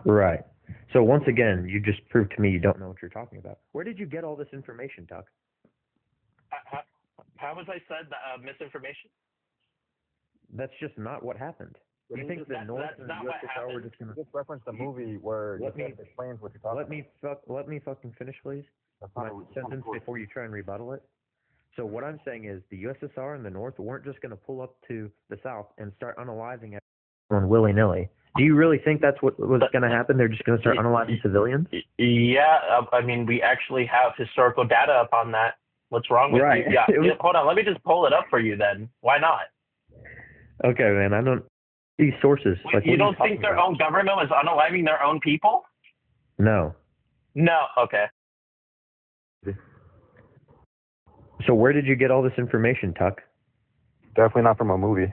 Right. So once again, you just proved to me you don't know what you're talking about. Where did you get all this information, Tuck? How, how was I said misinformation? That's just not what happened. You think the North That's and not the what USSR were happened. just gonna Just reference the movie where let me explains what you're talking let me fucking finish, please? about. My sentence before you try and rebuttal it. So what I'm saying is the USSR and the North weren't just going to pull up to the South and start unaliving everyone willy-nilly. Do you really think that's what was going to happen? They're just going to start unaliving civilians? Yeah, I mean, we actually have historical data up on that. What's wrong with Right. you? Yeah, hold on. Let me just pull it up for you then. Why not? Okay, man. I don't these sources. Like, You don't think their own government was unaliving their own people? No. No. Okay. So where did you get all this information, Tuck? Definitely not from a movie.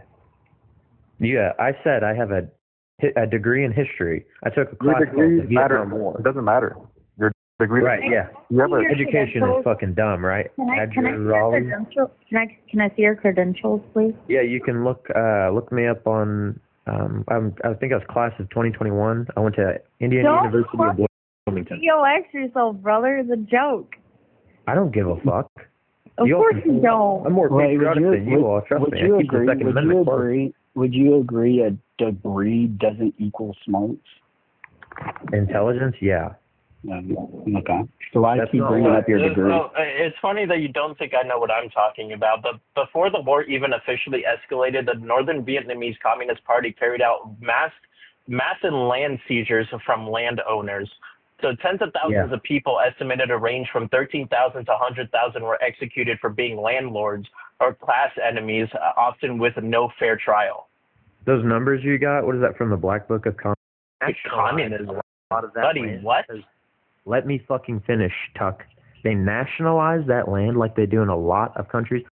Yeah, I said I have a degree in history. I took a Your class degree called the Vietnam matters. War. It doesn't matter. Your degree. Right, yeah. You have a Education is fucking dumb, right? Can I see Adrian your Raleigh? credentials? Can I see your credentials, please? Yeah, you can look me up on I think I was class of 2021. I went to Indiana University of Bloomington. Yo, ask yourself, brother. It's a joke. I don't give a fuck. Of course you don't. I'm more patriotic than you all. Trust me. I keep the Second Amendment close. Would you agree a degree doesn't equal smarts? Intelligence, yeah. Okay. So I That's keep not bringing what- up your degree. It's funny that you don't think I know what I'm talking about, but before the war even officially escalated, the Northern Vietnamese Communist Party carried out massive land seizures from landowners. So tens of thousands of people, estimated to range from 13,000 to 100,000, were executed for being landlords or class enemies, often with no fair trial. Those numbers you got, what is that from the Black Book of Communism? A lot of that Buddy, land. what? Let me fucking finish, Tuck. They nationalized that land like they do in a lot of countries,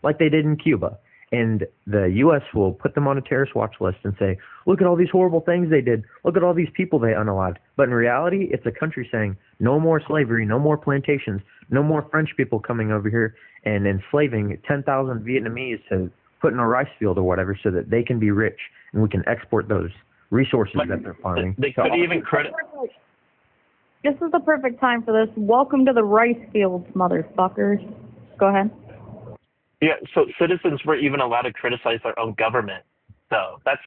like they did in Cuba. And the U.S. will put them on a terrorist watch list and say, look at all these horrible things they did. Look at all these people they unalived. But in reality, it's a country saying, no more slavery, no more plantations, no more French people coming over here and enslaving 10,000 Vietnamese to put in a rice field or whatever so that they can be rich and we can export those resources that they're farming. They could even credit. This is the perfect time for this. Welcome to the rice fields, motherfuckers. Go ahead. Yeah, so citizens were even allowed to criticize their own government. So that's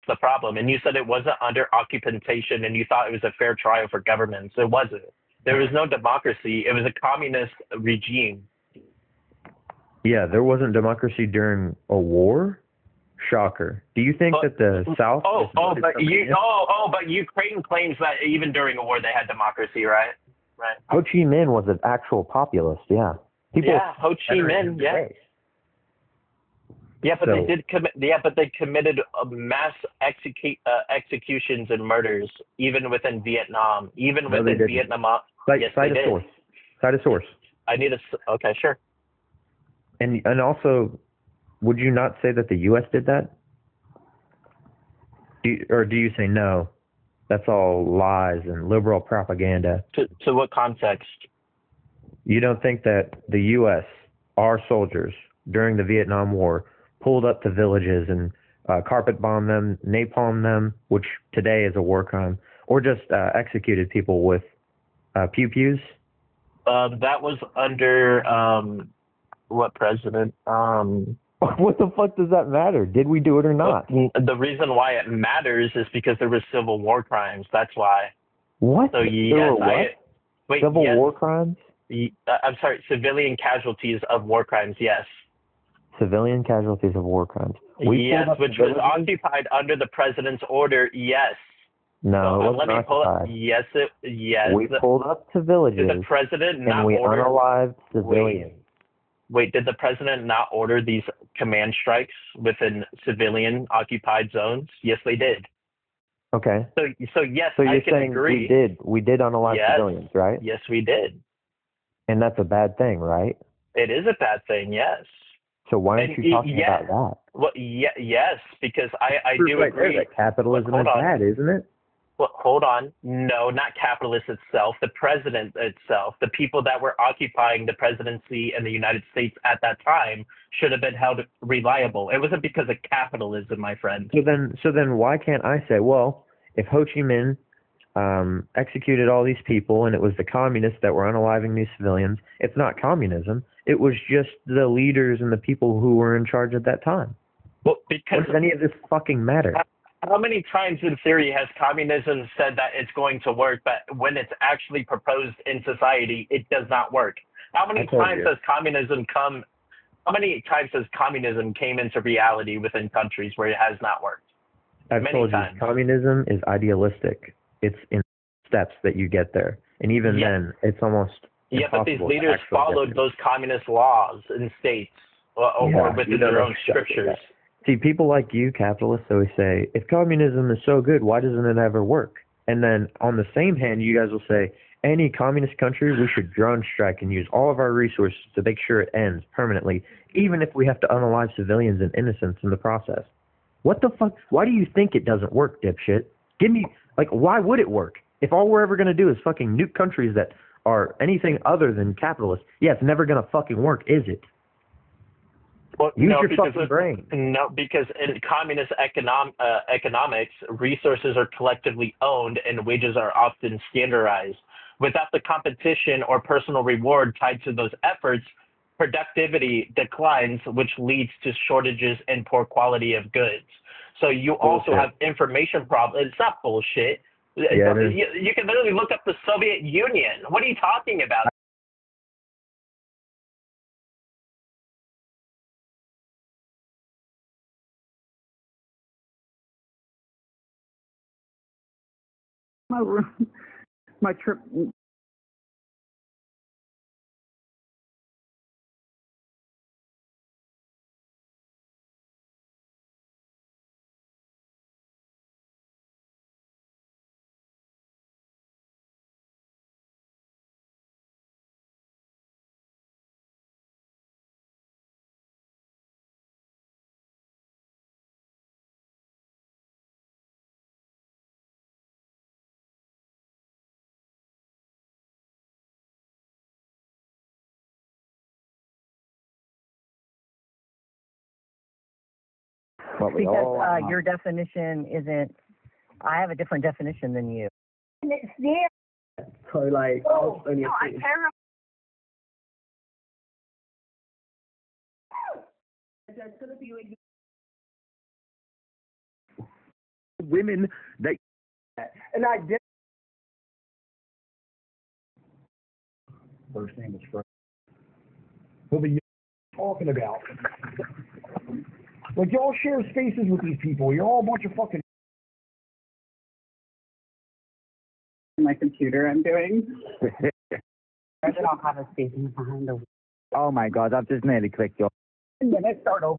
the problem. And you said it wasn't under occupation and you thought it was a fair trial for governments. It wasn't. There was no democracy. It was a communist regime. Yeah, there wasn't democracy during a war? Shocker. Do you think that the South... But Ukraine claims that even during a war they had democracy, right? Right. Ho Chi Minh was an actual populist, yeah. Ho Chi Minh, yeah. Yeah, but So- they did commit. Yeah, but they committed mass executions and murders, even within Vietnam, even No, they within didn't. Vietnam. Yes, Cite they a did. source. Cite a source. I need a. Okay, sure. And also, would you not say that the U.S. did that? Or do you say no? That's all lies and liberal propaganda. To what context? You don't think that the U.S., our soldiers, during the Vietnam War, pulled up to villages and carpet bombed them, napalm them, which today is a war crime, or just executed people with pew-pews? That was under what president? What the fuck does that matter? Did we do it or not? The reason why it matters is because there was civil war crimes. That's why. What? So yes, There were what? Civil war crimes? I'm sorry, civilian casualties of war crimes. Yes. Civilian casualties of war crimes. Yes, which was occupied under the president's order. Yes. No, it let wasn't me pull occupied. up. Yes. We pulled up to villages Did the president and not we order? unalived civilians. Wait, did the president not order these command strikes within civilian occupied zones? Yes, they did. Okay. So yes, So you're I can saying agree. we did unalive civilians, right? Yes, we did. And that's a bad thing, right? It is a bad thing, yes. So why aren't you talking about that? Well, yes, because I do agree. That capitalism is bad, isn't it? Well, hold on. No, not capitalist itself. The president itself, the people that were occupying the presidency in the United States at that time should have been held reliable. It wasn't because of capitalism, my friend. So then why can't I say, well, if Ho Chi Minh executed all these people, and it was the communists that were unaliving these civilians. It's not communism. It was just the leaders and the people who were in charge at that time. Well, because what does any of this fucking matter? How many times in theory has communism said that it's going to work, but when it's actually proposed in society, it does not work? How many times has communism came into reality within countries where it has not worked? I've Many told times. you, communism is idealistic. It's in steps that you get there. And even then, it's almost but these leaders followed those communist laws in states or within their own scriptures. See, people like you, capitalists, always say, if communism is so good, why doesn't it ever work? And then on the same hand, you guys will say, any communist country, we should drone strike and use all of our resources to make sure it ends permanently, even if we have to unalive civilians and innocents in the process. What the fuck? Why do you think it doesn't work, dipshit? Give me, why would it work? If all we're ever going to do is fucking nuke countries that are anything other than capitalist, yeah, it's never going to fucking work, is it? Well, Use your fucking brain. No, because in communist economics, resources are collectively owned and wages are often standardized. Without the competition or personal reward tied to those efforts, productivity declines, which leads to shortages and poor quality of goods. So you also have information problems. It's not bullshit. Yeah, you can literally look up the Soviet Union. What are you talking about? My trip. Because your definition isn't. I have a different definition than you. It's there. So like, I care. Women that, and I did. First name is Fred. What are you talking about? Like, y'all share spaces with these people. You're all a bunch of fucking. My computer, I'm doing. I don't have a station behind the. Oh my God! I've just nearly clicked off. And then I start over.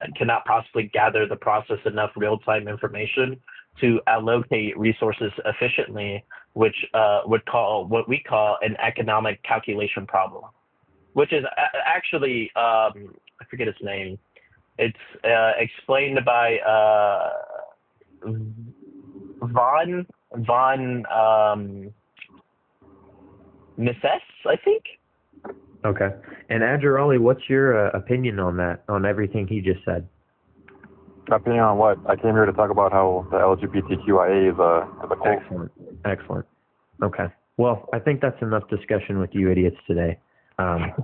And cannot possibly gather the process enough real-time information to allocate resources efficiently, which would call what we call an economic calculation problem, which is actually I forget its name. It's explained by von Mises, I think. Okay. And Adgerali, what's your opinion on that, on everything he just said? Opinion on what? I came here to talk about how the LGBTQIA is a cult. Excellent. Excellent. Okay. Well, I think that's enough discussion with you idiots today.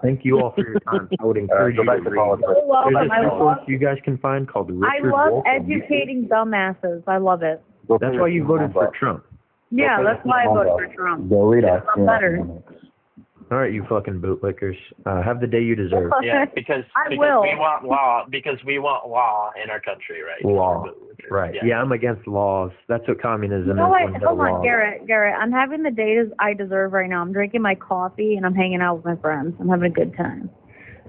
Thank you all for your time. I would encourage you to read. There's a resource you guys can find called Richard I love Wolff. educating dumbasses. I love it. That's why you voted for Trump. Yeah, that's why I voted for Trump. Go read it. I'm better. All right, you fucking bootlickers. Have the day you deserve. Yeah, because we want law. Because we want law in our country, right? Law. Right. Yeah, I'm against laws. That's what communism is. Hold on, Garrett. I'm having the day I deserve right now. I'm drinking my coffee and I'm hanging out with my friends. I'm having a good time.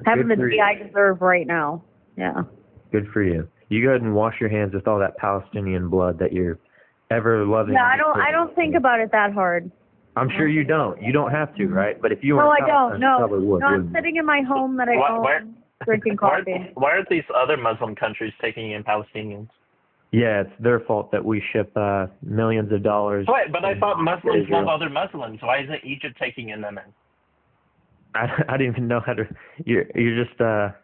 Having the day I deserve right now. Yeah. Good for you. You go ahead and wash your hands with all that Palestinian blood that you're ever loving. Yeah, I don't think about it that hard. I'm sure you don't. You don't have to, right? But if you were, no, I don't. No, probably would, I'm sitting in my home that I own, drinking coffee. Why aren't these other Muslim countries taking in Palestinians? Yeah, it's their fault that we ship millions of dollars. Wait, but I thought Muslims Israel. love other Muslims. Why isn't Egypt taking in them? I don't even know how to. You're just kind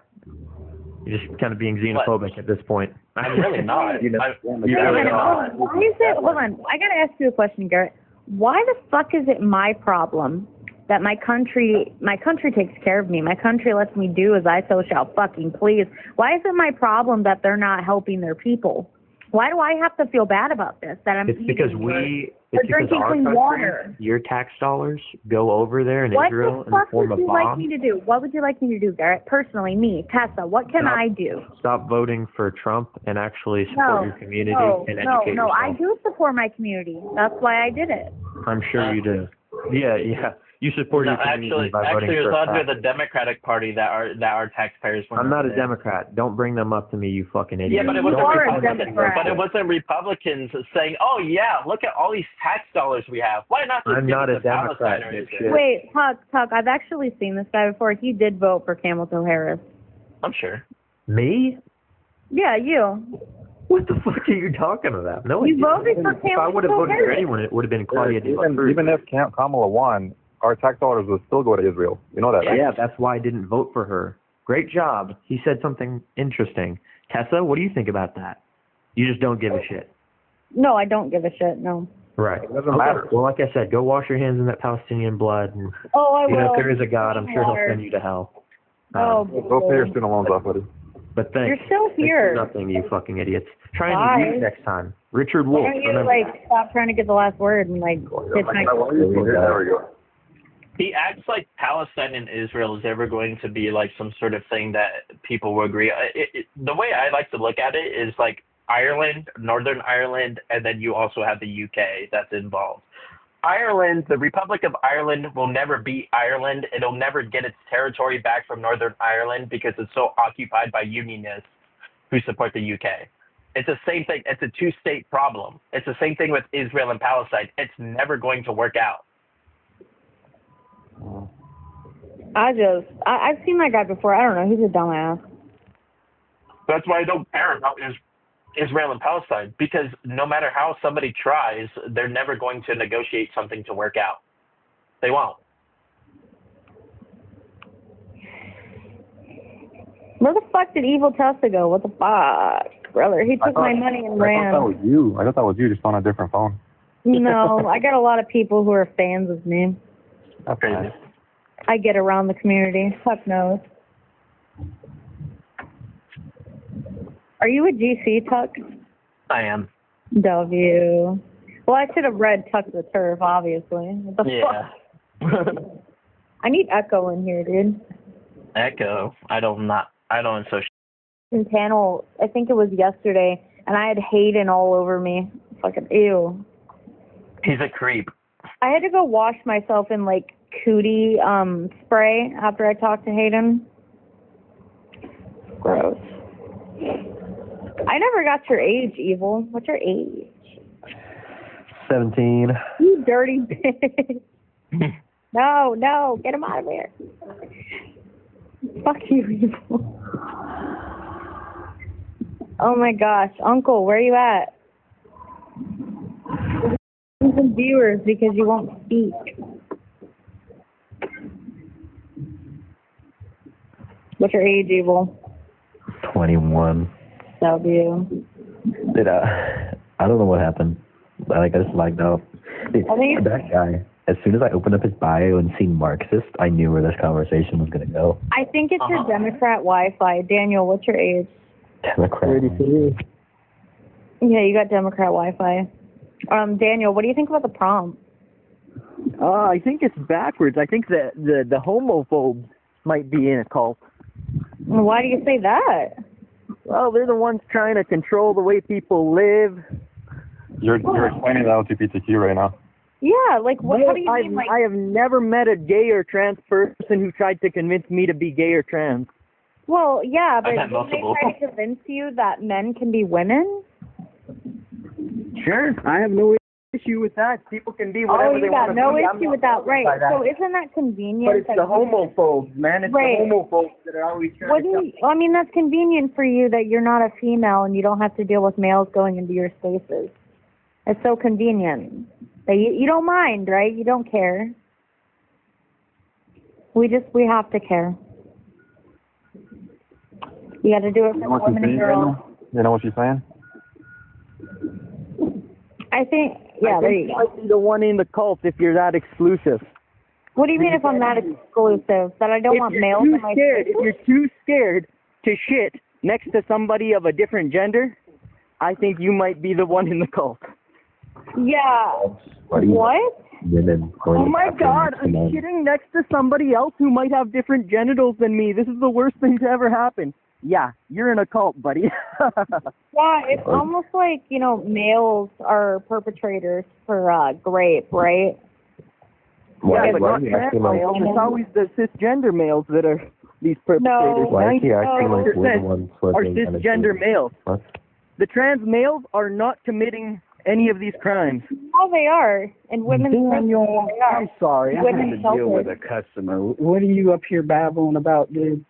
of being xenophobic at this point. I'm really not. You know, You're really not. Why is it? Hold on. I gotta ask you a question, Garrett. Why the fuck is it my problem that my country takes care of me? My country lets me do as I so shall fucking please. Why is it my problem that they're not helping their people? Why do I have to feel bad about this? That I'm it's because drinking our clean country, water. your tax dollars go over there in Israel in the form of bombs. What would you like me to do? What would you like me to do, Garrett? Personally, me, Tessa, what can I do? Stop voting for Trump and actually support your community and educate yourself. I do support my community. That's why I did it. I'm sure you do. Yeah. You support your community by voting it for was under tax. the Democratic Party that our taxpayers went. I'm not a Democrat. Don't bring them up to me, you fucking idiot. Yeah, but it wasn't Republicans saying, "Oh yeah, look at all these tax dollars we have. Why not just I'm give not it a to Democrat. Palestine?" Wait, Tuck, I've actually seen this guy before. He did vote for Camel-Toe Harris. I'm sure. Me? Yeah, you. What the fuck are you talking about? No, You voted for Camel-Toe Harris. If I would have voted for anyone, it would have been Claudia de la Cruz. Even if Kamala won, our tax dollars would still go to Israel. You know that, right? Yeah, that's why I didn't vote for her. Great job. He said something interesting. Tessa, what do you think about that? You just don't give a shit. No, I don't give a shit, no. Right. It doesn't matter. Well, like I said, go wash your hands in that Palestinian blood. And, Oh, I will. you know, if there is a God, I'm sure he'll send you to hell. Go pay your student loans off, buddy. But thanks. You're still here. Thanks for nothing, you fucking idiots. Try Bye. and read next time. Richard Wolff. Why don't you, stop trying to get the last word and, There we go. He acts like Palestine and Israel is ever going to be like some sort of thing that people will agree. The way I like to look at it is like Ireland, Northern Ireland, and then you also have the UK that's involved. Ireland, the Republic of Ireland will never be Ireland. It'll never get its territory back from Northern Ireland because it's so occupied by unionists who support the UK. It's the same thing. It's a two-state problem. It's the same thing with Israel and Palestine. It's never going to work out. I've seen that guy before. I don't know. He's a dumbass. That's why I don't care about Israel and Palestine, because no matter how somebody tries, they're never going to negotiate something to work out. They won't. Where the fuck did Evil Tessa go? What the fuck? Brother, he took my money and ran. I thought that was you, just on a different phone. No, I got a lot of people who are fans of me. That's crazy. I get around the community. Fuck knows. Are you a GC, Tuck? I am. W. Well, I should have read Tuck the Turf, obviously. What the fuck? I need Echo in here, dude. Echo. I don't associate. In panel, I think it was yesterday, and I had Hayden all over me. Fucking ew. He's a creep. I had to go wash myself in cootie spray after I talked to Hayden. Gross. I never got your age, Evil. What's your age? 17. You dirty bitch. No, get him out of here. Fuck you, Evil. Oh my gosh, Uncle, where are you at? Some viewers because you won't speak. What's your age, Evil? 21. W. Dude, I don't know what happened. I just lagged out. Dude, that guy, as soon as I opened up his bio and seen Marxist, I knew where this conversation was going to go. I think it's your Democrat Wi-Fi. Daniel, what's your age? Democrat. 33. Yeah, you got Democrat Wi-Fi. Daniel, what do you think about the prom? I think it's backwards. I think that the homophobes might be in a cult. Why do you say that? Well, they're the ones trying to control the way people live. You're explaining the LGBTQ right now. Yeah, what do you mean? I have never met a gay or trans person who tried to convince me to be gay or trans. Well, yeah, but didn't they try to convince you that men can be women? Sure, I have no issue issue with that. People can be whatever Oh, they you want got to no be. I'm issue not with that, bothered right? by that. So isn't that convenient? But it's that the you- homophobes, man. It's Right. the homophobes that are always trying to Wouldn't I mean, that's convenient for you that you're not a female and you don't have to deal with males going into your spaces. It's so convenient that you don't mind, right? You don't care. We have to care. You got to do it for the women and girls. You know what she's saying? I think, yeah, there you you go. might be the one in the cult if you're that exclusive. What do you mean if I'm not exclusive? That I don't want males in my If spaces? you're too scared to shit next to somebody of a different gender, I think you might be the one in the cult. Yeah. What? do you- What? Women going Oh to my bathroom God, next to I'm men. shitting next to somebody else who might have different genitals than me. This is the worst thing to ever happen. Yeah, you're in a cult, buddy. Yeah, it's almost like, males are perpetrators for rape, right? Why, yeah, but why not are you trans acting like? males. It's always the cisgender males that are these perpetrators. Why is he acting like we're the 99% ones who are are being cisgender punished? males. What? The trans males are not committing any of these crimes. Oh, they are. And women's Daniel, they are. I'm sorry. I'm Women having to deal with a customer. What are you up here babbling about, dude?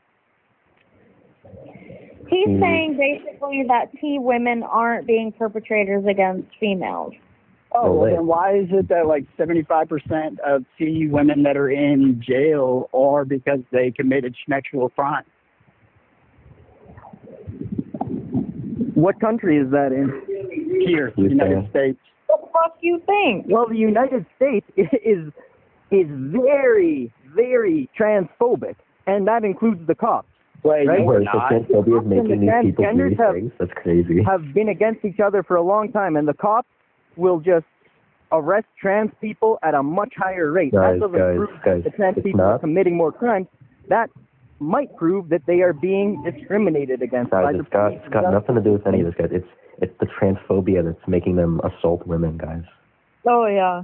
He's saying basically that women aren't being perpetrators against females. Oh, well, then why is it that like 75% of T women that are in jail are because they committed sexual crime? What country is that in? Here, United States. What the fuck you think? Well, the United States is very, very transphobic, and that includes the cops. Wait, right? Where transphobia is making these people do these things? That's crazy. Have been against each other for a long time, and the cops will just arrest trans people at a much higher rate. Guys, that doesn't prove that the trans people are committing more crimes. That might prove that they are being discriminated against. Guys, it's got nothing to do with any of this, guys. It's the transphobia that's making them assault women, guys. Oh, yeah.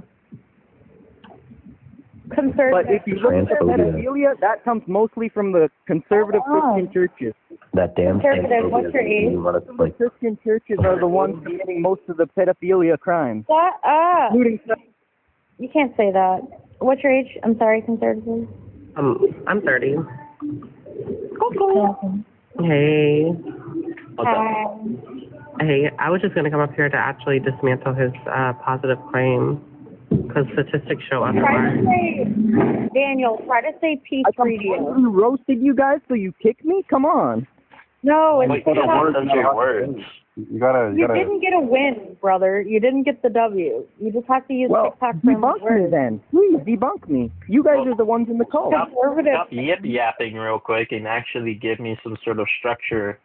Conservative. But if you look at pedophilia, that comes mostly from the conservative Christian churches. That damn Conservative, what's your age? The Christian churches are the ones committing most of the pedophilia crimes. Shut up. Including You can't say that. What's your age? I'm sorry, conservative. I'm 30. Cool. Hey. Hi. Hey, I was just going to come up here to actually dismantle his positive claim because statistics show Try otherwise. to say, Daniel, try to say peace radio. I roasted you guys, so you kicked me? Come on. No, it's Wait, you don't your words. You gotta. You didn't get a win, brother. You didn't get the W. You just have to use TikTok friendly debunk me words. then. Please debunk me. You guys are the ones in the cult. Stop yip-yapping real quick and actually give me some sort of structure.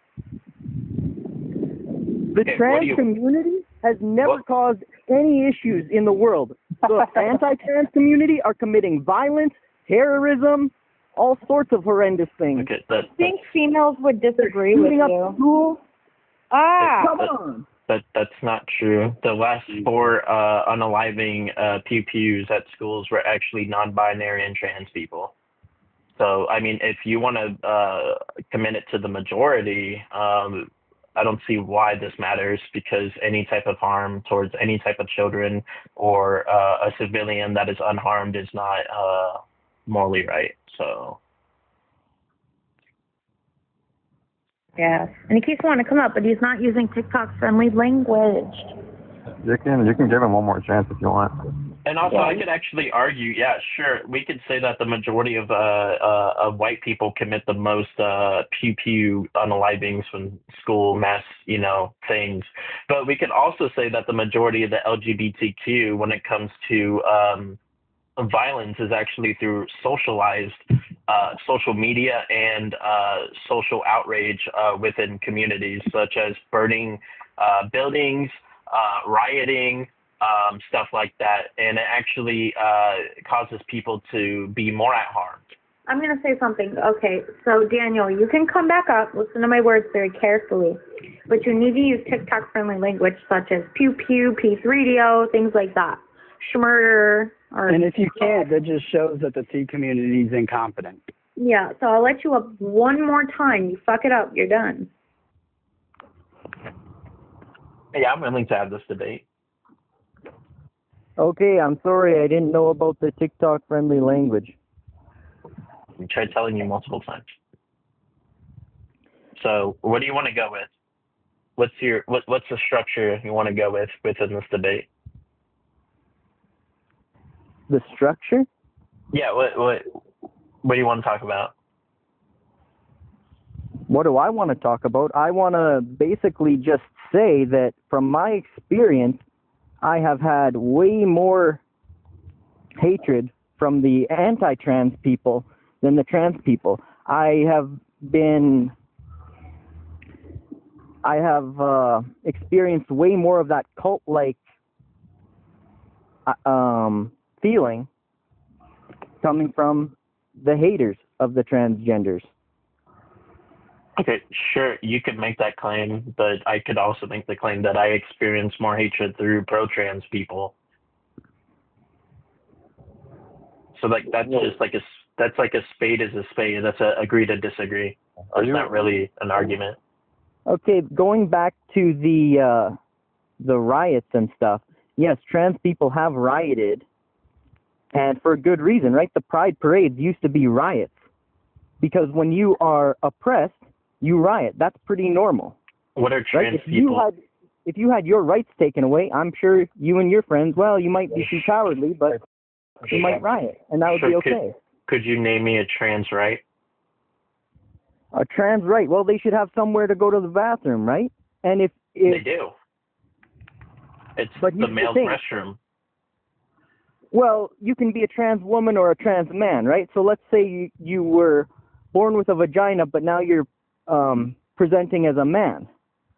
The trans community has never caused any issues in the world. The anti-trans community are committing violence, terrorism, all sorts of horrendous things. Okay, I think females would disagree with shooting up you. schools. Come on. That's not true. The last 4 unaliving pew-pews at schools were actually non-binary and trans people. So, I mean, if you want to commit it to the majority, I don't see why this matters, because any type of harm towards any type of children or a civilian that is unharmed is not morally right. So. Yeah, and he keeps wanting to come up, but he's not using TikTok-friendly language. You can give him one more chance if you want. And also, I could actually argue, yeah, sure, we could say that the majority of white people commit the most pew-pew unalivings from school mass, things. But we could also say that the majority of the LGBTQ, when it comes to violence, is actually through socialized social media and social outrage within communities, such as burning buildings, rioting, stuff like that, and it actually causes people to be more at harm. I'm going to say something. Okay, so Daniel, you can come back up, listen to my words very carefully, but you need to use TikTok-friendly language such as pew-pew, peace radio, things like that. Schmurder. And if you can't, that just shows that the T community is incompetent. Yeah, so I'll let you up one more time. You fuck it up, you're done. Yeah, I'm willing to have this debate. Okay, I'm sorry. I didn't know about the TikTok-friendly language. I tried telling you multiple times. So, what do you want to go with? What's the structure you want to go with within this debate? The structure? Yeah. What do you want to talk about? What do I want to talk about? I want to basically just say that from my experience, I have had way more hatred from the anti-trans people than the trans people. I have experienced way more of that cult-like feeling coming from the haters of the transgenders. Okay, sure, you could make that claim, but I could also make the claim that I experience more hatred through pro-trans people. So that's just like a spade is a spade. That's a agree to disagree. It's not really an argument. Okay, going back to the riots and stuff. Yes, trans people have rioted, and for good reason, right? The pride parades used to be riots, because when you are oppressed, you riot. That's pretty normal. What are trans right? people? If you had your rights taken away, I'm sure you and your friends, well, you might be too cowardly, but you might riot, and that would be okay. Could you name me a trans right? A trans right? Well, they should have somewhere to go to the bathroom, right? And if they do, it's the male's restroom. Well, you can be a trans woman or a trans man, right? So let's say you were born with a vagina, but now you're presenting as a man.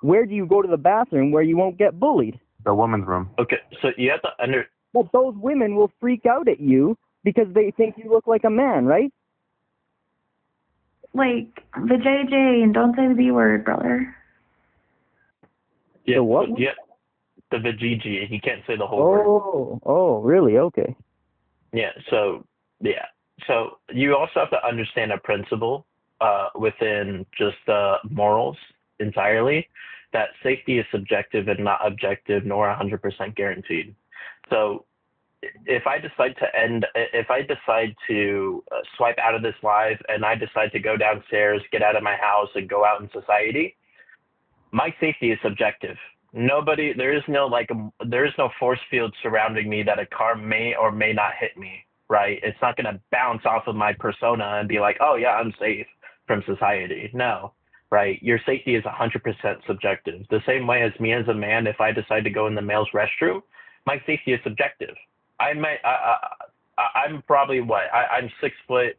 Where do you go to the bathroom where you won't get bullied? The woman's room. Okay, so you have to But those women will freak out at you because they think you look like a man, right? Like the JJ, and don't say the B word, brother. Yeah, the what? Yeah, the vajiji. He can't say the whole word. Oh, really? Okay. Yeah. So you also have to understand a principle within just morals entirely, that safety is subjective and not objective, nor 100% guaranteed. So if I decide to swipe out of this live and I decide to go downstairs, get out of my house, and go out in society, my safety is subjective. There is no force field surrounding me that a car may or may not hit me, right? It's not going to bounce off of my persona and be like, oh yeah, I'm safe from society. No, right? Your safety is 100% subjective. The same way as me as a man, if I decide to go in the male's restroom, my safety is subjective. I'm probably I'm 6 foot,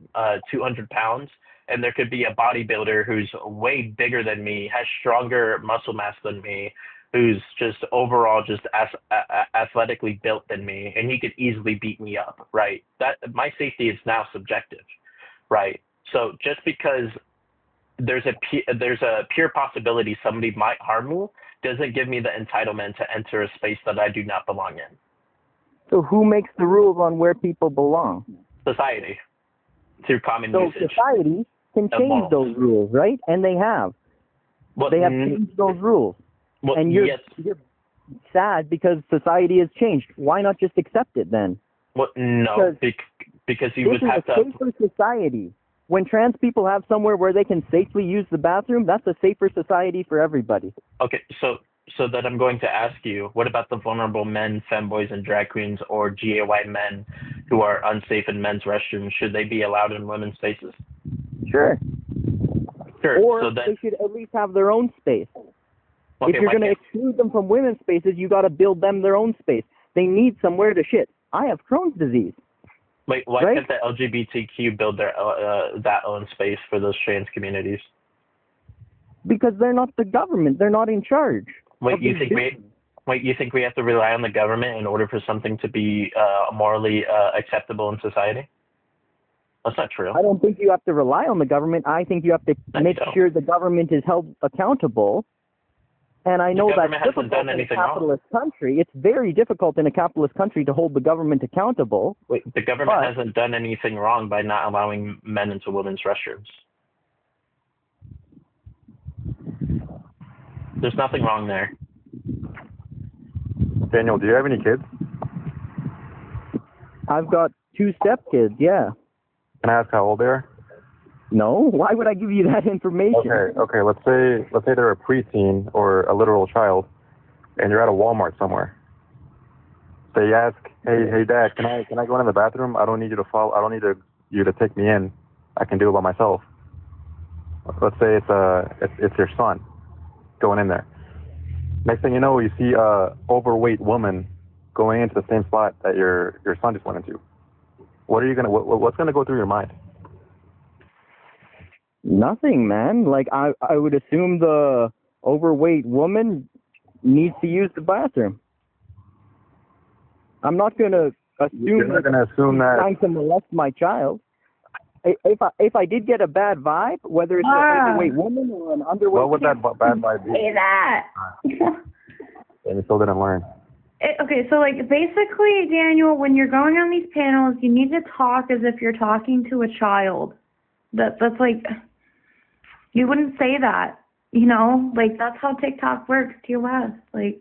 200 pounds, and there could be a bodybuilder who's way bigger than me, has stronger muscle mass than me, who's just overall just as athletically built than me, and he could easily beat me up, right? That my safety is now subjective, right? So just because there's a pure possibility somebody might harm me doesn't give me the entitlement to enter a space that I do not belong in. So who makes the rules on where people belong? Society, through common usage. So society can change those rules, right? And they have. Well, they have changed those rules. Well, and you're sad because society has changed. Why not just accept it then? Well, no, because you would have to. This is a safer society. When trans people have somewhere where they can safely use the bathroom, that's a safer society for everybody. Okay, so then I'm going to ask you, what about the vulnerable men, femboys, and drag queens, or GAY men who are unsafe in men's restrooms? Should they be allowed in women's spaces? Sure. Or so then, they should at least have their own space. Okay, if you're going to exclude them from women's spaces, you got to build them their own space. They need somewhere to shit. I have Crohn's disease. Wait, why can't the LGBTQ build their that own space for those trans communities? Because they're not the government. They're not in charge. You think we have to rely on the government in order for something to be morally acceptable in society? That's not true. I don't think you have to rely on the government. I think you have to make sure the government is held accountable. And I know that's difficult in a capitalist country. It's very difficult in a capitalist country to hold the government accountable. Wait, the government hasn't done anything wrong by not allowing men into women's restrooms. There's nothing wrong there. Daniel, do you have any kids? I've got 2 stepkids, yeah. Can I ask how old they are? No? Why would I give you that information? Okay. Let's say they're a preteen or a literal child, and you're at a Walmart somewhere. So you ask, hey, Dad, can I go in the bathroom? I don't need you to follow. I don't need you to take me in. I can do it by myself. Let's say it's your son going in there. Next thing you know, you see a overweight woman going into the same spot that your son just went into. What's gonna go through your mind? Nothing, man. Like, I would assume the overweight woman needs to use the bathroom. I'm not going to assume You're not gonna assume that trying to molest my child. If I did get a bad vibe, whether it's an overweight woman or an underweight, what would that bad vibe be? Say that. And you still didn't learn. Okay, so like basically, Daniel, when you're going on these panels, you need to talk as if you're talking to a child. That's like, you wouldn't say that, you know? Like, that's how TikTok works, TOS. Like,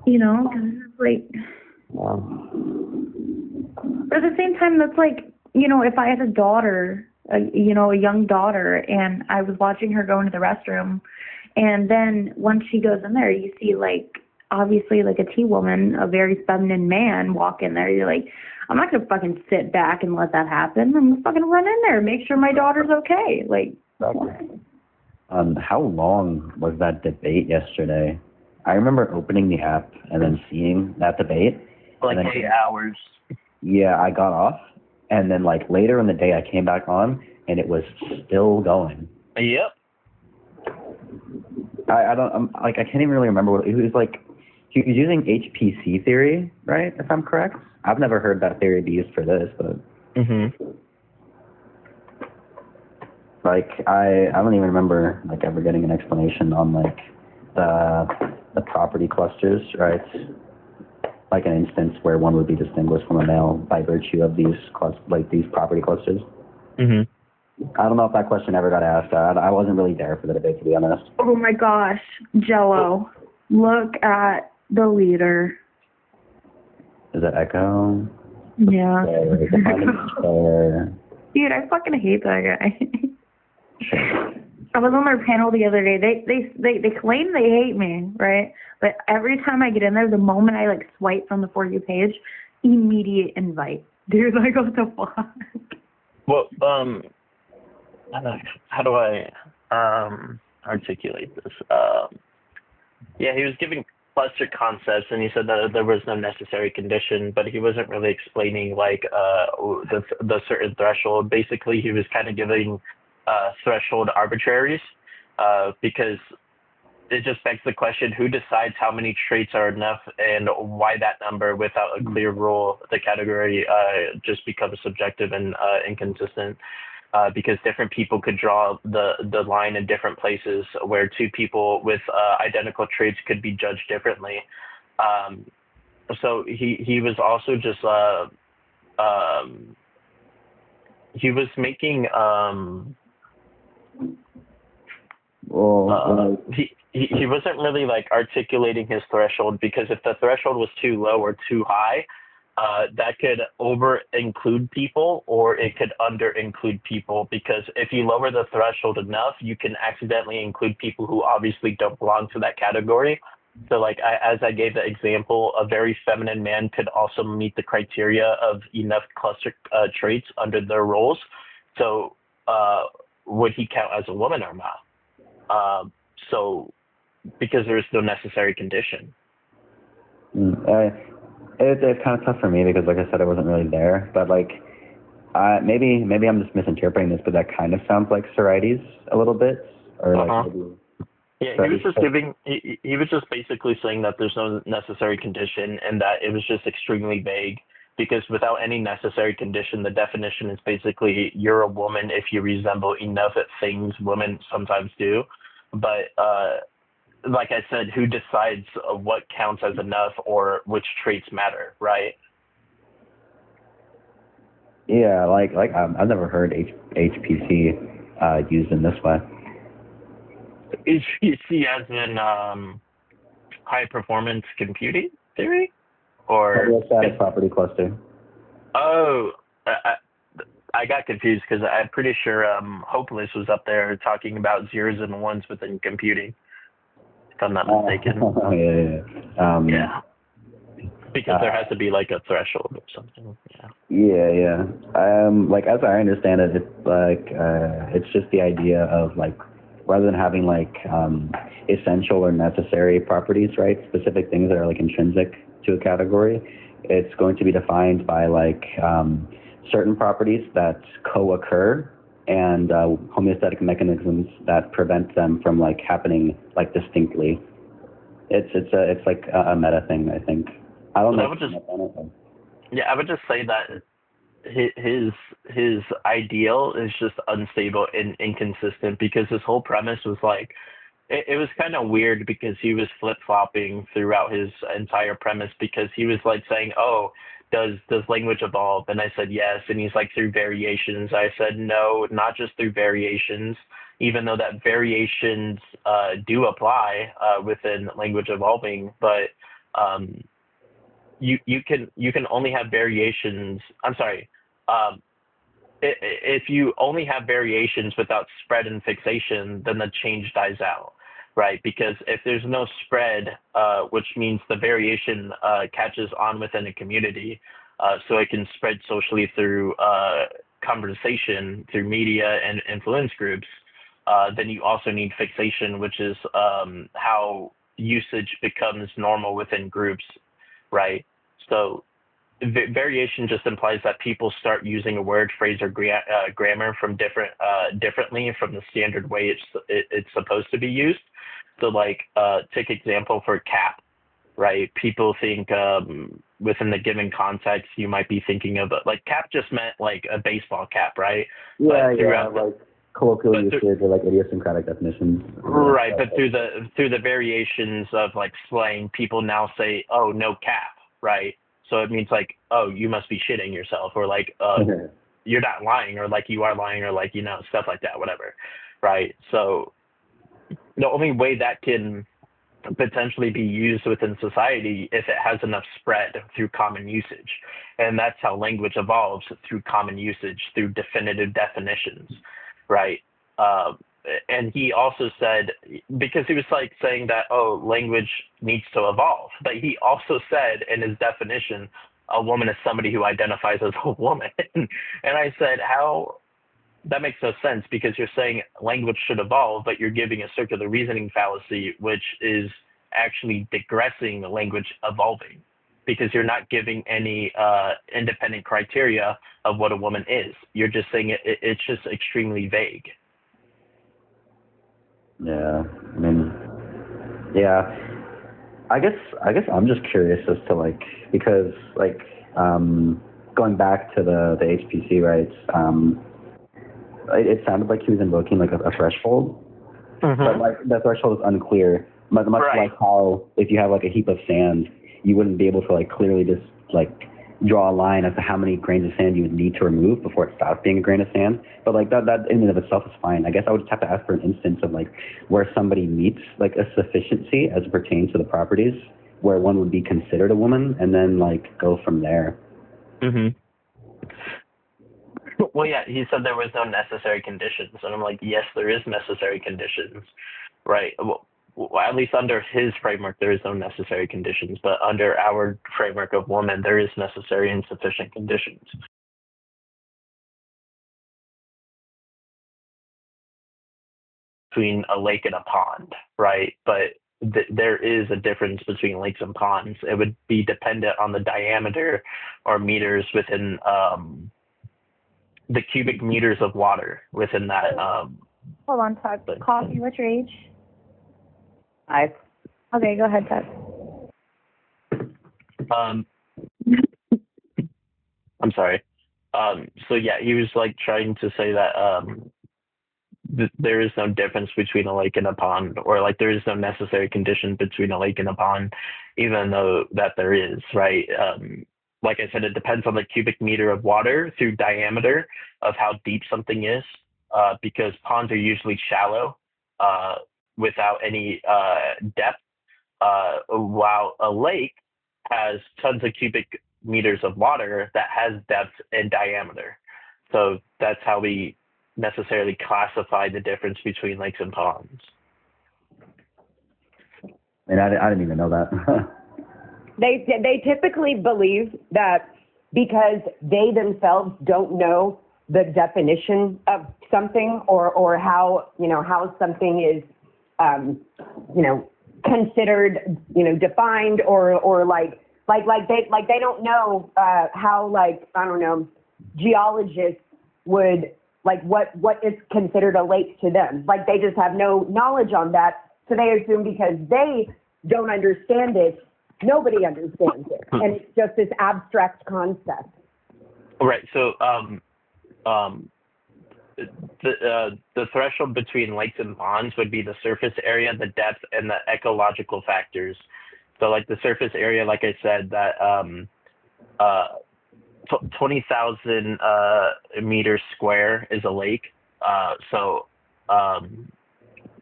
you know, 'cause it's like, but at the same time, that's like, you know, if I had a daughter, a young daughter, and I was watching her go into the restroom, and then once she goes in there, you see, like, obviously, like, a T-woman, a very feminine man walk in there, you're like, I'm not going to fucking sit back and let that happen. I'm going to fucking run in there and make sure my daughter's okay. Like, how long was that debate yesterday? I remember opening the app and then seeing that debate. Like 8 hours. Yeah, I got off, and then like later in the day I came back on, and it was still going. Yep. I can't even really remember what it was like. He was using HPC theory, right? If I'm correct. I've never heard that theory be used for this, but like I don't even remember like ever getting an explanation on like the property clusters, right? Like an instance where one would be distinguished from a male by virtue of these these property clusters. I don't know if that question ever got asked. I wasn't really there for the debate, to be honest. oh my gosh, Jello, look at the leader. Is it Echo? Yeah. Dude, I fucking hate that guy. I was on their panel the other day. They claim they hate me, right? But every time I get in there, the moment I like swipe from the For You page, immediate invite. Dude, like, what the fuck? Well, how do I articulate this? Yeah, he was giving cluster concepts, and he said that there was no necessary condition, but he wasn't really explaining like the certain threshold. Basically, he was kind of giving threshold arbitraries because it just begs the question: who decides how many traits are enough, and why that number without a clear rule? The category just becomes subjective and inconsistent. Because different people could draw the line in different places where 2 people with identical traits could be judged differently. So he was also just he was making he wasn't really like articulating his threshold, because if the threshold was too low or too high, that could over-include people or it could under-include people, because if you lower the threshold enough, you can accidentally include people who obviously don't belong to that category. So like as I gave the example, a very feminine man could also meet the criteria of enough cluster traits under their roles. So would he count as a woman or not? So because there is no necessary condition. It's kind of tough for me because, like I said, I wasn't really there. But like, maybe I'm just misinterpreting this, but that kind of sounds like Sorites a little bit, or like. Maybe, yeah, he was just giving. He was just basically saying that there's no necessary condition, and that it was just extremely vague. Because without any necessary condition, the definition is basically you're a woman if you resemble enough at things women sometimes do. But like I said, who decides what counts as enough or which traits matter, right? Yeah, like I've never heard HPC used in this way. HPC as in high performance computing theory? or Homeostatic property cluster. oh, I got confused because I'm pretty sure Hopeless was up there talking about zeros and ones within computing, if I'm not mistaken. Oh, yeah. Yeah. Because there has to be like a threshold or something. Yeah. Like as I understand it, it's like it's just the idea of like rather than having like essential or necessary properties, right? Specific things that are like intrinsic to a category, it's going to be defined by like certain properties that co-occur and homeostatic mechanisms that prevent them from like happening like distinctly. It's like a meta thing, I think. I don't know. I would just say that his ideal is just unstable and inconsistent because his whole premise was like it was kind of weird because he was flip-flopping throughout his entire premise because he was like saying, oh, does language evolve? And I said yes, and he's like through variations. I said no, not just through variations, even though that variations do apply within language evolving, but you can only have variations. I'm sorry. If you only have variations without spread and fixation, then the change dies out, right? Because if there's no spread, which means the variation catches on within a community, so it can spread socially through conversation, through media and influence groups, then you also need fixation, which is how usage becomes normal within groups, right? So variation just implies that people start using a word, phrase, or grammar from differently from the standard way it's supposed to be used. So, like, take example for cap, right? People think within the given context, you might be thinking of like cap just meant like a baseball cap, right? Yeah, like colloquial usage or like idiosyncratic definitions. Right, but through the variations of like slang, people now say, "Oh, no cap," right? So it means like, "Oh, you must be shitting yourself," or like, "You're not lying," or like, "You are lying," or like, stuff like that, whatever, right? So the only way that can potentially be used within society if it has enough spread through common usage, and that's how language evolves, through common usage, through definitive definitions, right? And he also said, because he was like saying that, oh, language needs to evolve, but he also said in his definition, a woman is somebody who identifies as a woman. And I said, how? That makes no sense, because you're saying language should evolve, but you're giving a circular reasoning fallacy, which is actually digressing the language evolving, because you're not giving any independent criteria of what a woman is. You're just saying it's just extremely vague. Yeah, I mean, yeah. I guess I'm just curious as to like, because like going back to the HPC rights, it sounded like he was invoking like a threshold, but like the threshold is unclear. Much like how if you have like a heap of sand, you wouldn't be able to like clearly just like draw a line as to how many grains of sand you would need to remove before it stops being a grain of sand. But like that in and of itself is fine. I guess I would just have to ask for an instance of like where somebody meets like a sufficiency as it pertains to the properties, where one would be considered a woman, and then like go from there. Well, yeah, he said there was no necessary conditions, and I'm like, yes, there is necessary conditions, right? Well, at least under his framework, there is no necessary conditions, but under our framework of woman, there is necessary and sufficient conditions. Between a lake and a pond, right? But there is a difference between lakes and ponds. It would be dependent on the diameter or meters within the cubic meters of water within that. Hold on, Tuck. Coffee, what's your age? 5. Okay, go ahead, Tuck. I'm sorry. So yeah, he was like trying to say that there is no difference between a lake and a pond, or like there is no necessary condition between a lake and a pond, even though that there is, right? Like I said, it depends on the cubic meter of water through diameter of how deep something is, because ponds are usually shallow without any depth, while a lake has tons of cubic meters of water that has depth and diameter. So that's how we necessarily classify the difference between lakes and ponds. And I didn't even know that. They typically believe that because they themselves don't know the definition of something or how how something is considered defined or like they don't know how I don't know geologists would what is considered a lake to them. Like they just have no knowledge on that, so they assume because they don't understand it, nobody understands it, and it's just this abstract concept. Right. So the threshold between lakes and ponds would be the surface area, the depth, and the ecological factors. So like the surface area, like I said, that 20,000 meters square is a lake.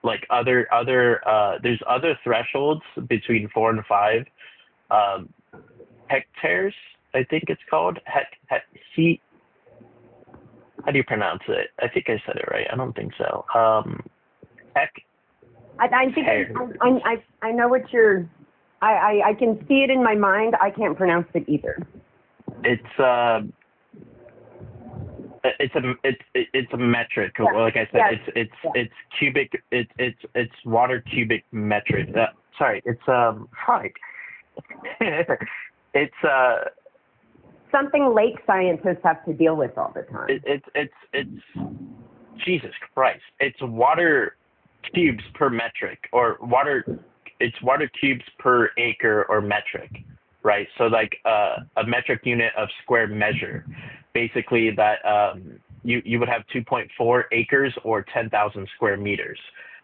Like there's other thresholds between 4 and 5 hectares, I think it's called. How do you pronounce it? I think I said it right. I don't think so. I think I know what you're. I can see it in my mind. I can't pronounce it either. It's a metric. Like I said, it's cubic. It's water cubic metric. Sorry, it's it's something lake scientists have to deal with all the time. It's Jesus Christ. It's water cubes per metric, or it's water cubes per acre or metric, right? So like a metric unit of square measure, basically that you would have 2.4 acres or 10,000 square meters,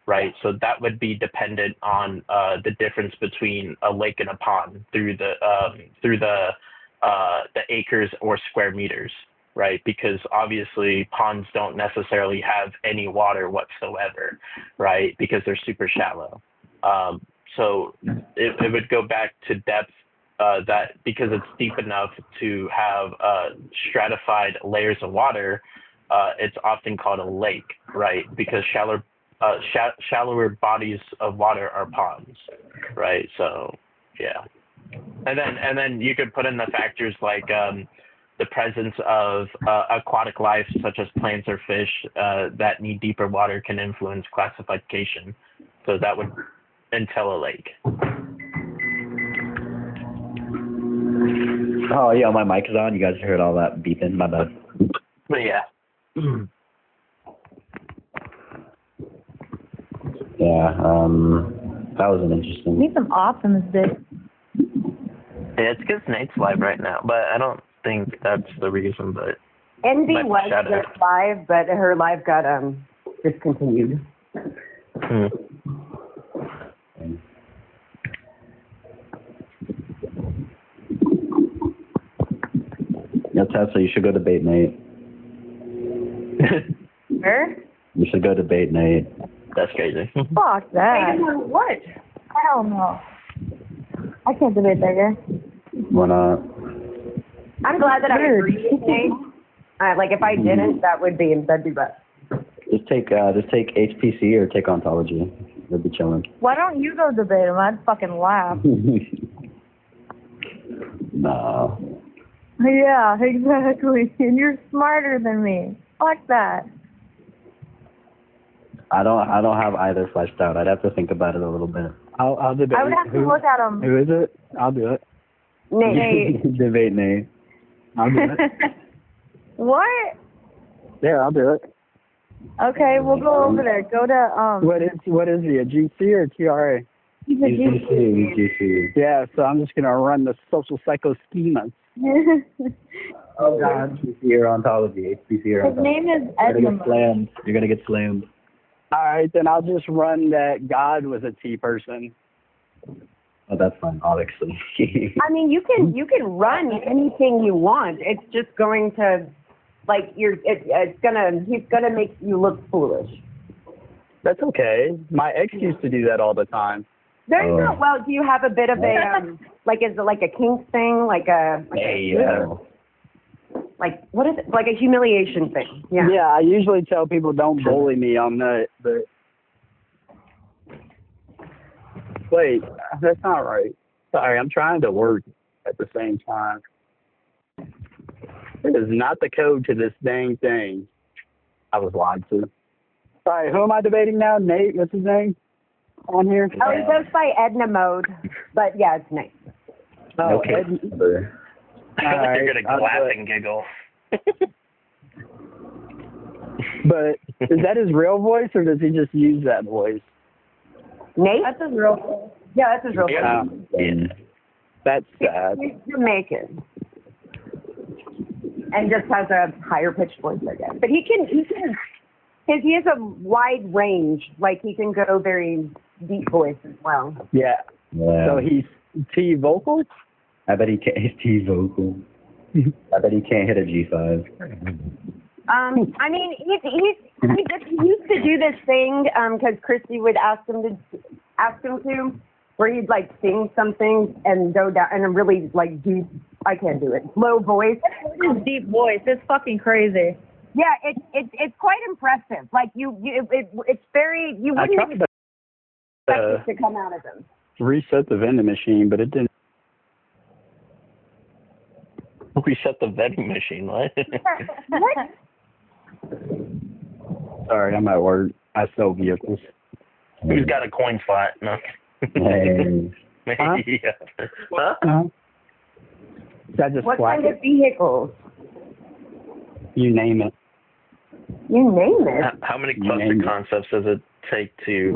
right? So that would be dependent on the difference between a lake and a pond through the acres or square meters, right? Because obviously ponds don't necessarily have any water whatsoever, right? Because they're super shallow. So it would go back to depth, that because it's deep enough to have stratified layers of water, it's often called a lake, right? Because shallower bodies of water are ponds, right? So yeah. And then you could put in the factors like the presence of aquatic life, such as plants or fish that need deeper water, can influence classification. So that would entail a lake. Oh yeah, my mic is on. You guys heard all that beeping. My bad. But yeah. Yeah. That was an interesting. Need some awesomeness, bitch. Yeah, it's because Nate's live right now, but I don't think that's the reason. But Envy was just live, but her live got discontinued. Yeah, Tessa, you should go debate Nate. Where? You should go debate Nate. That's crazy. Fuck that. What? Hell no. I can't debate that guy. Why not? I'm glad that I agreed with Nate. Like if I didn't, that'd be bad. Just take HPC or take ontology. That'd be chilling. Why don't you go debate him? I'd fucking laugh. No. Yeah, exactly. And you're smarter than me. Fuck that. I don't have either fleshed out. I'd have to think about it a little bit. I'll debate. I would have to look at him. Who is it? I'll do it. Nate. Debate Nate. I'll do it. What? Yeah, I'll do it. Okay, we'll go over there. Go to What is he? A GC or a TRA? He's a GC. Yeah, so I'm just gonna run the social psycho schemas. Oh God. HPC or ontology. HPC or ontology. His name is Edmund. You're gonna get slammed. All right, then I'll just run that God was a T person. Oh, that's fine, obviously. I mean, you can run anything you want. It's just going to, like, he's gonna make you look foolish. That's okay. My ex used to do that all the time. There's no. Well, do you have a bit of a Like, is it like a kink thing? Like a like what is it? Like a humiliation thing? Yeah. Yeah, I usually tell people don't bully me on that, but wait, that's not right. Sorry, I'm trying to work at the same time. It is not the code to this dang thing. I was lied to. Sorry, who am I debating now? Nate, what's his name on here? Oh, he goes by Edna Mode, but yeah, it's Nate. Oh, Okay. I feel like you're gonna laugh and giggle. But is that his real voice, or does he just use that voice? Nate? That's his real voice. Yeah, that's his real voice. Yeah. That's sad. He's Jamaican. And just has a higher pitched voice, I guess. But he has a wide range. Like, he can go very deep voice as well. Yeah. Yeah. So he's T vocal? I bet he can't. He's T vocal. I bet he can't hit a G5. I mean, he used to do this thing because Christy would ask him to, where he'd like sing something and go down and really like deep. I can't do it. Low voice. His deep voice. It's fucking crazy. Yeah, it's quite impressive. Like it's very you wouldn't expect it to come out of him. Reset the vending machine, but it didn't. Reset the vending machine, what? What? Sorry, I'm at work. I sell vehicles. Who's got a coin spot? No. Hey. Huh? Yeah. Huh? That just What flat. kind of vehicles? You name it. You name it. How many cluster concepts does it take to?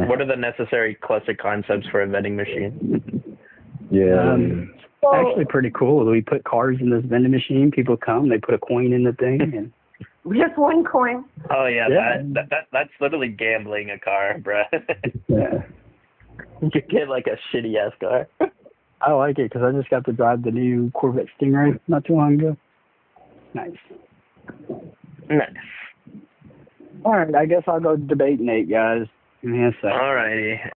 What are the necessary cluster concepts for a vending machine? Yeah. Actually, pretty cool. We put cars in this vending machine. People come, they put a coin in the thing, and Just one coin. Oh yeah, Yeah. that's literally gambling a car, bruh. yeah. You could get like a shitty ass car. I like it because I just got to drive the new Corvette Stingray not too long ago. Nice. Nice. All right, I guess I'll go debate Nate, guys. Give me a second. Alrighty.